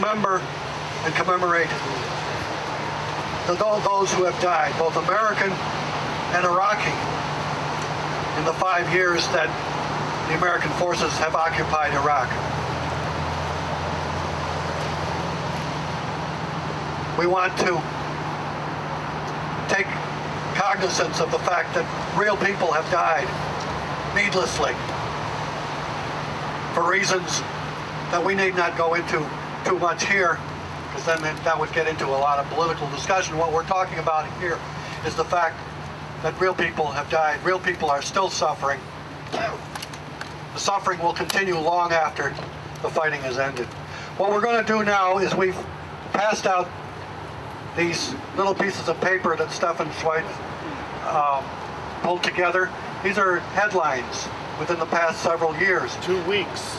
remember and commemorate those who have died, both American and Iraqi, in the 5 years that the American forces have occupied Iraq. We want to take cognizance of the fact that real people have died needlessly for reasons that we need not go into too much here, because then that would get into a lot of political discussion. What we're talking about here is the fact that real people have died. Real people are still suffering. The suffering will continue long after the fighting has ended. What we're going to do now is we've passed out these little pieces of paper that Stefan Schweitzer pulled together. These are headlines within the past several years. 2 weeks.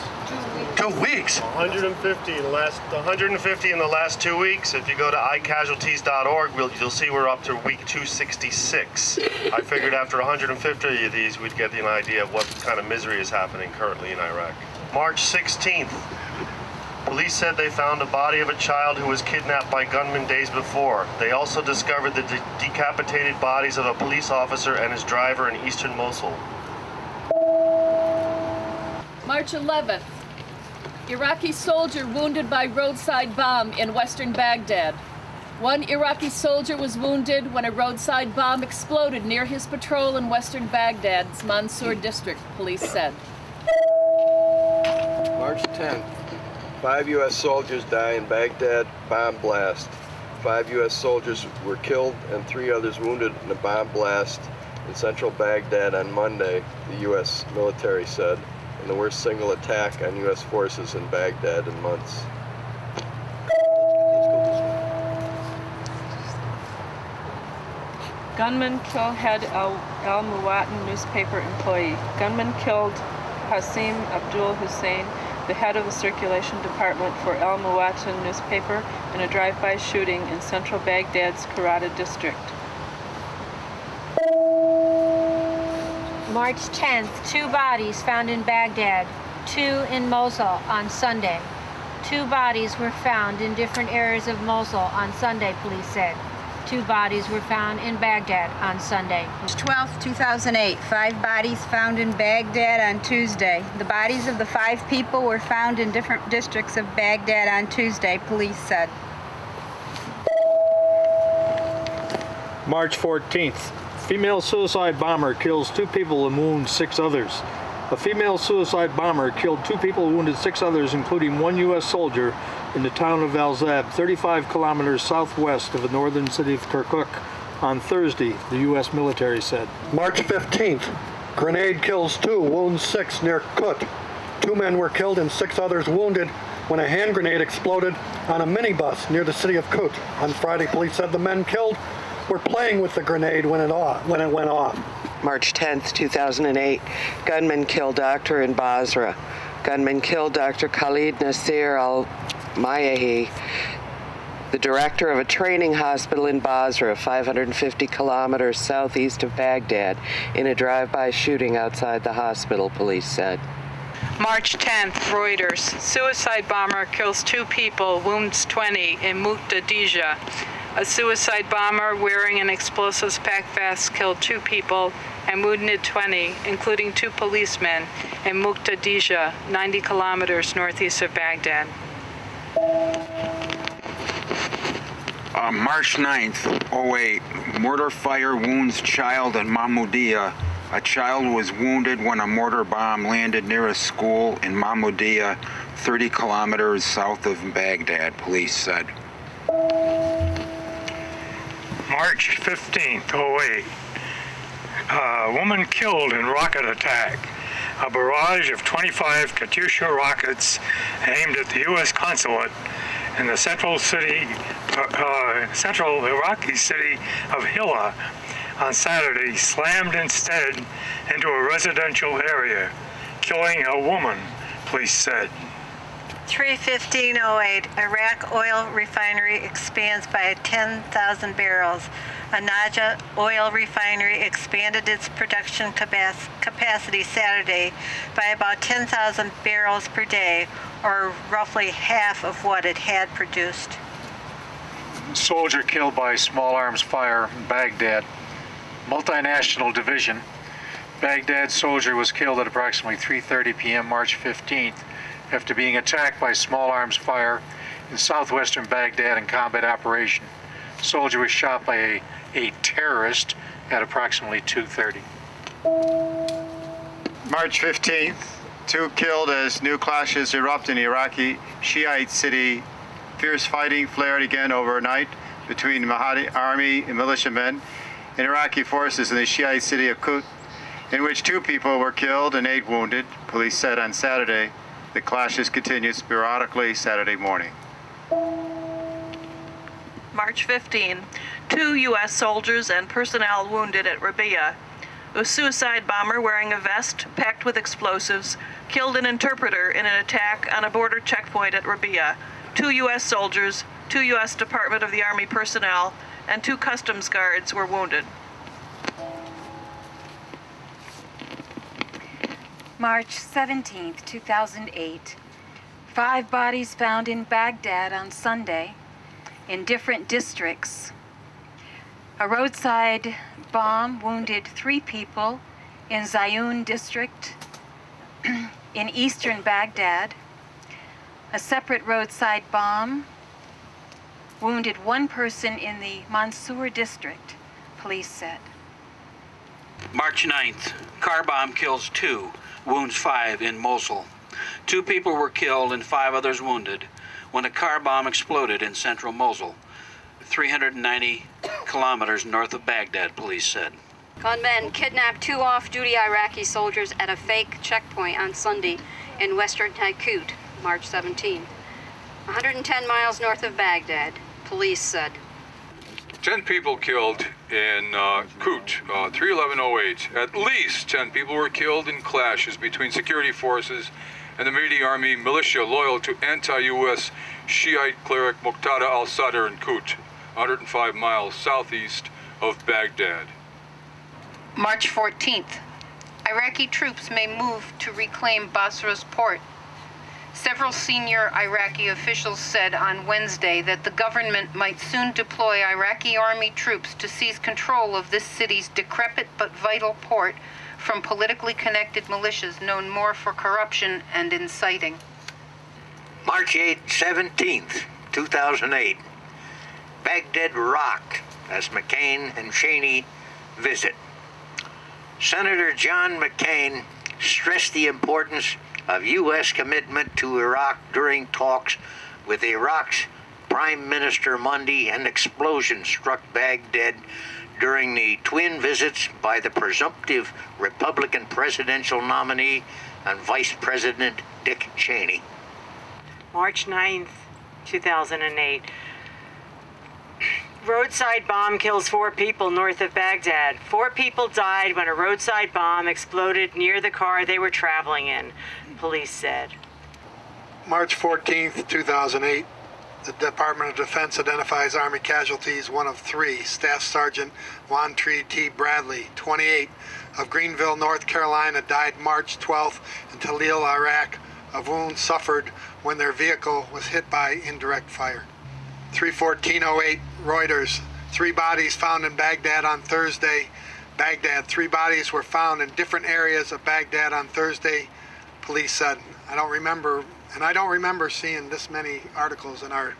2 weeks. 150 in the last 2 weeks. If you go to iCasualties.org, you'll see we're up to week 266. I figured after 150 of these, we'd get an idea of what kind of misery is happening currently in Iraq. March 16th, police said they found a body of a child who was kidnapped by gunmen days before. They also discovered the decapitated bodies of a police officer and his driver in eastern Mosul. March 11th, Iraqi soldier wounded by roadside bomb in western Baghdad. One Iraqi soldier was wounded when a roadside bomb exploded near his patrol in western Baghdad's Mansour district, police said. March 10th, 5 U.S. soldiers die in Baghdad bomb blast. 5 U.S. soldiers were killed and 3 others wounded in a bomb blast in central Baghdad on Monday, the U.S. military said, in the worst single attack on U.S. forces in Baghdad in months. Gunman kill head Al-Muwatin newspaper employee. Gunman killed Hasim Abdul Hussein, the head of the circulation department for Al-Muwatin newspaper, in a drive-by shooting in central Baghdad's Karada district. March 10th, 2 bodies found in Baghdad, 2 in Mosul on Sunday. 2 bodies were found in different areas of Mosul on Sunday, police said. 2 bodies were found in Baghdad on Sunday. March 12th, 2008, 5 bodies found in Baghdad on Tuesday. The bodies of the 5 people were found in different districts of Baghdad on Tuesday, police said. March 14th, female suicide bomber kills 2 people and wounds 6 others. A female suicide bomber killed 2 people and wounded 6 others, including 1 U.S. soldier, in the town of Al-Zab, 35 kilometers southwest of the northern city of Kirkuk on Thursday, the U.S. military said. March 15th, grenade kills 2, wounds 6 near Kut. 2 men were killed and 6 others wounded when a hand grenade exploded on a minibus near the city of Kut. On Friday, police said the men killed were playing with the grenade when it went off. March 10th, 2008, gunman killed doctor in Basra. Gunman killed Dr. Khalid Nasir al-Mayahi, the director of a training hospital in Basra, 550 kilometers southeast of Baghdad, in a drive-by shooting outside the hospital, police said. March 10th, Reuters. Suicide bomber kills 2 people, wounds 20 in Muqtadija. A suicide bomber wearing an explosives packed vest killed 2 people and wounded 20, including 2 policemen, in Muqtadija, 90 kilometers northeast of Baghdad. March 9th, 08, mortar fire wounds child in Mahmoudiya. A child was wounded when a mortar bomb landed near a school in Mahmoudiya, 30 kilometers south of Baghdad, police said. March 15th, 08. A woman killed in rocket attack. A barrage of 25 Katyusha rockets aimed at the U.S. consulate in the central Iraqi city of Hilla on Saturday slammed instead into a residential area, killing a woman, police said. 3/15/08, Iraq oil refinery expands by 10,000 barrels. A Naja oil refinery expanded its production capacity Saturday by about 10,000 barrels per day, or roughly half of what it had produced. Soldier killed by small arms fire in Baghdad. Multinational division. Baghdad soldier was killed at approximately 3:30 p.m. March 15th after being attacked by small arms fire in southwestern Baghdad in combat operation. Soldier was shot by a terrorist at approximately 2:30. March 15th, 2 killed as new clashes erupt in Iraqi Shiite city. Fierce fighting flared again overnight between Mahdi army and militiamen and Iraqi forces in the Shiite city of Kut, in which 2 people were killed and 8 wounded, police said on Saturday. The clashes continued sporadically Saturday morning. March 15, 2 U.S. soldiers and personnel wounded at Rabia. A suicide bomber wearing a vest packed with explosives killed an interpreter in an attack on a border checkpoint at Rabia. 2 U.S. soldiers, 2 U.S. Department of the Army personnel, and 2 customs guards were wounded. March 17, 2008. 5 bodies found in Baghdad on Sunday in different districts. A roadside bomb wounded 3 people in Zayun district in eastern Baghdad. A separate roadside bomb wounded 1 person in the Mansour district, police said. March 9th, car bomb kills 2, wounds 5 in Mosul. 2 people were killed and 5 others wounded when a car bomb exploded in central Mosul, 390 kilometers north of Baghdad, police said. Gunmen kidnapped 2 off-duty Iraqi soldiers at a fake checkpoint on Sunday in western Taugher, March 17, 110 miles north of Baghdad, police said. 10 people killed in Kut, 3/11/08. At least 10 people were killed in clashes between security forces and the Mahdi army militia loyal to anti-U.S. Shiite cleric Muqtada al-Sadr in Kut, 105 miles southeast of Baghdad. March 14th. Iraqi troops may move to reclaim Basra's port. Several senior Iraqi officials said on Wednesday that the government might soon deploy Iraqi army troops to seize control of this city's decrepit but vital port from politically connected militias known more for corruption and inciting. March 17th, 2008. Baghdad rocked as McCain and Cheney visit. Senator John McCain stressed the importance of U.S. commitment to Iraq during talks with Iraq's Prime Minister Monday. An explosion struck Baghdad during the twin visits by the presumptive Republican presidential nominee and Vice President Dick Cheney. March 9th, 2008. Roadside bomb kills 4 people north of Baghdad. 4 people died when a roadside bomb exploded near the car they were traveling in, police said. March 14th, 2008. The Department of Defense identifies Army casualties, 1 of 3. Staff Sergeant Wantree T. Bradley, 28, of Greenville, North Carolina, died March 12th in Talil, Iraq, of wounds suffered when their vehicle was hit by indirect fire. 3/14/08, Reuters. 3 bodies found in Baghdad on Thursday. Baghdad. 3 bodies were found in different areas of Baghdad on Thursday, police said. I don't remember seeing this many articles in our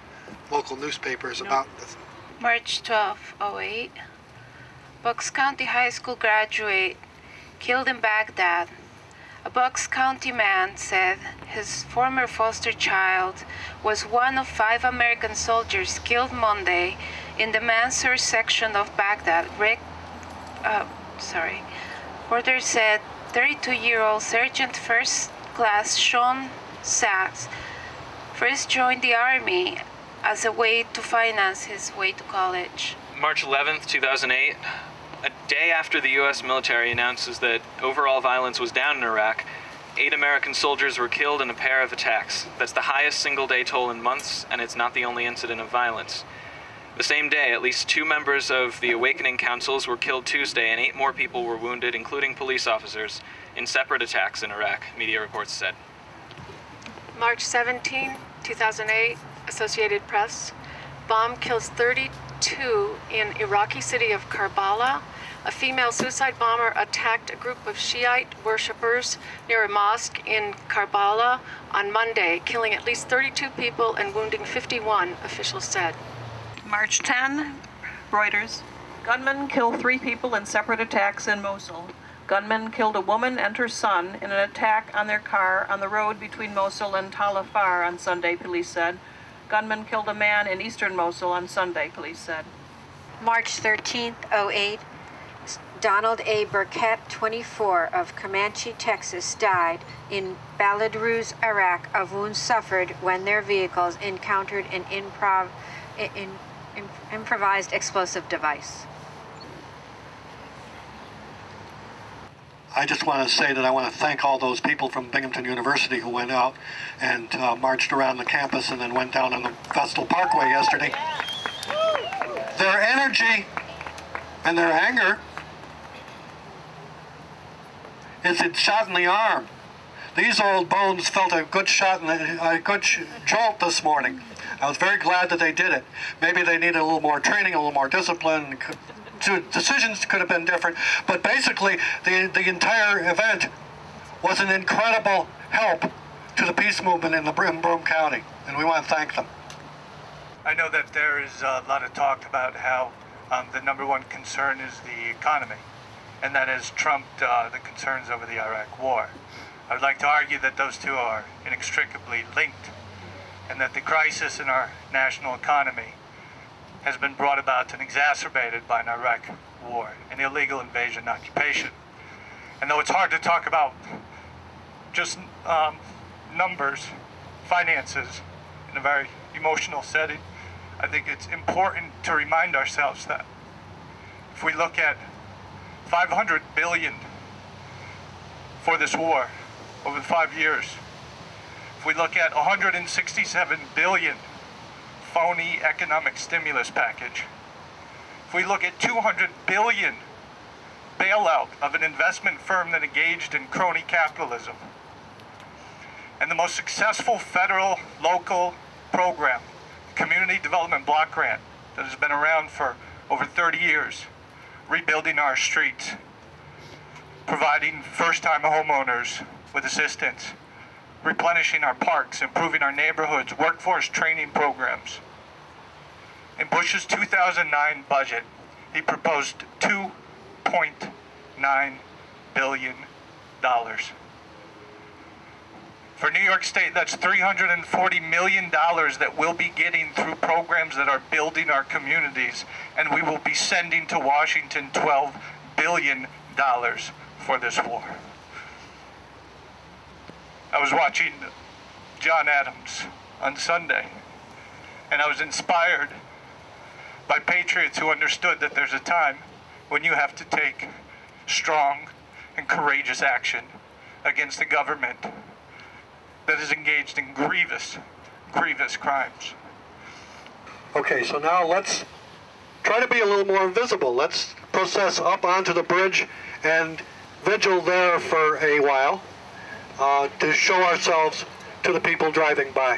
local newspapers about this. March 12, 08. Bucks County High School graduate killed in Baghdad. A Bucks County man said his former foster child was one of 5 American soldiers killed Monday in the Mansour section of Baghdad. Reporters said 32-year-old Sergeant First Class Sean Sachs first joined the Army as a way to finance his way to college. March 11th, 2008. A day after the U.S. military announces that overall violence was down in Iraq, 8 American soldiers were killed in a pair of attacks. That's the highest single-day toll in months, and it's not the only incident of violence. The same day, at least 2 members of the Awakening Councils were killed Tuesday, and 8 more people were wounded, including police officers, in separate attacks in Iraq, media reports said. March 17, 2008, Associated Press. Bomb kills 32 in Iraqi city of Karbala. A female suicide bomber attacked a group of Shiite worshippers near a mosque in Karbala on Monday, killing at least 32 people and wounding 51, officials said. March 10, Reuters. Gunmen kill 3 people in separate attacks in Mosul. Gunmen killed a woman and her son in an attack on their car on the road between Mosul and Tal Afar on Sunday, police said. Gunmen killed a man in eastern Mosul on Sunday, police said. March 13th, 08. Donald A. Burkett, 24, of Comanche, Texas, died in Baladruz, Iraq, of wounds suffered when their vehicles encountered an improvised explosive device. I just want to say that I want to thank all those people from Binghamton University who went out and marched around the campus and then went down on the Vestal Parkway yesterday. Their energy and their anger is a shot in the arm. These old bones felt a good shot in a good jolt this morning. I was very glad that they did it. Maybe they needed a little more training, a little more discipline. Decisions could have been different, but basically the entire event was an incredible help to the peace movement in Broome County, and we want to thank them. I know that there is a lot of talk about how the #1 concern is the economy, and that has trumped the concerns over the Iraq war. I would like to argue that those two are inextricably linked, and that the crisis in our national economy has been brought about and exacerbated by an Iraq war, an illegal invasion and occupation. And though it's hard to talk about just numbers, finances, in a very emotional setting, I think it's important to remind ourselves that if we look at $500 billion for this war over 5 years, if we look at $167 billion phony economic stimulus package, if we look at $200 billion bailout of an investment firm that engaged in crony capitalism, and the most successful federal local program, Community Development Block Grant, that has been around for over 30 years, rebuilding our streets, providing first-time homeowners with assistance, replenishing our parks, improving our neighborhoods, workforce training programs. In Bush's 2009 budget, he proposed $2.9 billion. For New York State, that's $340 million that we'll be getting through programs that are building our communities, and we will be sending to Washington $12 billion for this war. I was watching John Adams on Sunday, and I was inspired by patriots who understood that there's a time when you have to take strong and courageous action against a government that is engaged in grievous, grievous crimes. Okay, so now let's try to be a little more visible. Let's process up onto the bridge and vigil there for a while to show ourselves to the people driving by.